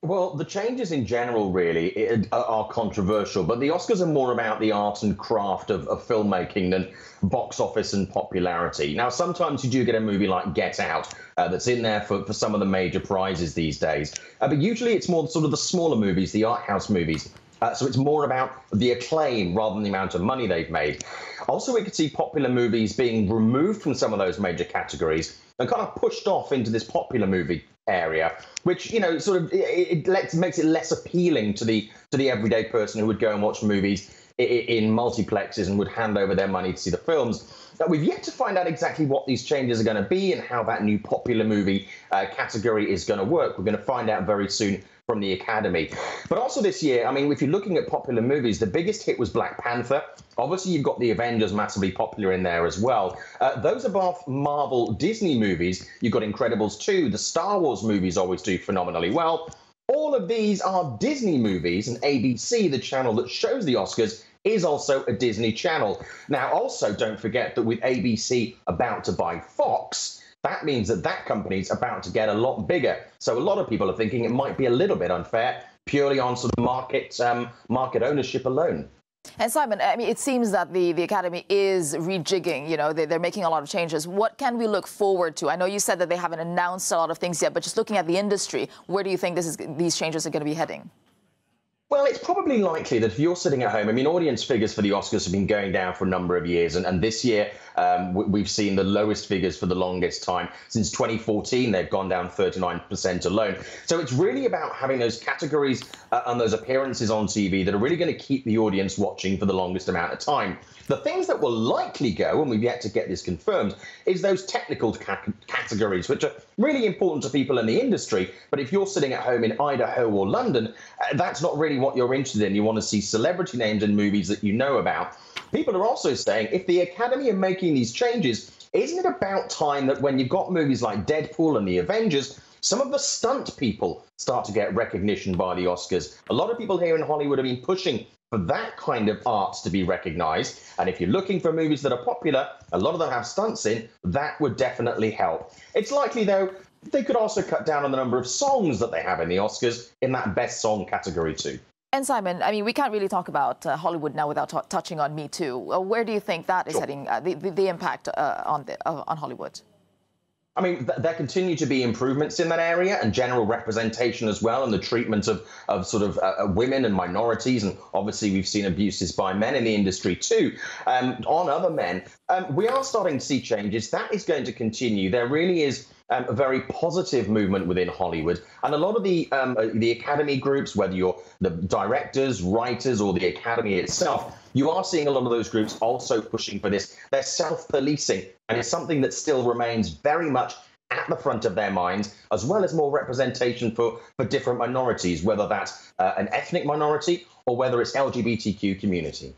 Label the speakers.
Speaker 1: Well, the changes in general really are controversial, but the Oscars are more about the art and craft of filmmaking than box office and popularity. Now, sometimes you do get a movie like Get Out that's in there for some of the major prizes these days, but usually it's more sort of the smaller movies, the art house movies. So it's more about the acclaim rather than the amount of money they've made. Also, we could see popular movies being removed from some of those major categories and kind of pushed off into this popular movie area, which, you know, sort of makes it less appealing to the everyday person who would go and watch movies in multiplexes and would hand over their money to see the films. Now, we've yet to find out exactly what these changes are going to be and how that new popular movie category is going to work. We're going to find out very soon from the Academy. But also this year, I mean, if you're looking at popular movies, the biggest hit was Black Panther. Obviously, you've got the Avengers massively popular in there as well. Those above Marvel Disney movies, you've got Incredibles 2. The Star Wars movies always do phenomenally well. All of these are Disney movies, and ABC, the channel that shows the Oscars, is also a Disney channel. Now, also, don't forget that with ABC about to buy Fox, that means that that company's about to get a lot bigger. So a lot of people are thinking it might be a little bit unfair, purely on sort of market ownership alone.
Speaker 2: And Simon, I mean, it seems that the Academy is rejigging, you know, they're making a lot of changes. What can we look forward to? I know you said that they haven't announced a lot of things yet, but just looking at the industry, where do you think these changes are going to be heading?
Speaker 1: Well, it's probably likely that if you're sitting at home, I mean, audience figures for the Oscars have been going down for a number of years. And this year, we've seen the lowest figures for the longest time. Since 2014, they've gone down 39% alone. So it's really about having those categories and those appearances on TV that are really going to keep the audience watching for the longest amount of time. The things that will likely go, and we've yet to get this confirmed, is those technical categories, which are really important to people in the industry. But if you're sitting at home in Idaho or London, that's not really what you're interested in. You want to see celebrity names in movies that you know about. People are also saying, if the Academy are making these changes, isn't it about time that when you've got movies like Deadpool and the Avengers, some of the stunt people start to get recognition by the Oscars? A lot of people here in Hollywood have been pushing for that kind of art to be recognized. And if you're looking for movies that are popular, a lot of them have stunts in, that would definitely help. It's likely, though, they could also cut down on the number of songs that they have in the Oscars in that best song category too.
Speaker 2: And Simon, I mean, we can't really talk about Hollywood now without touching on Me Too. Where do you think that is heading, the impact on Hollywood?
Speaker 1: I mean, there continue to be improvements in that area and general representation as well, and the treatment of sort of women and minorities. And obviously, we've seen abuses by men in the industry too, on other men. We are starting to see changes. That is going to continue. There really is a very positive movement within Hollywood. And a lot of the Academy groups, whether you're the directors, writers, or the Academy itself, you are seeing a lot of those groups also pushing for this. They're self-policing, and it's something that still remains very much at the front of their minds, as well as more representation for different minorities, whether that's an ethnic minority or whether it's LGBTQ community.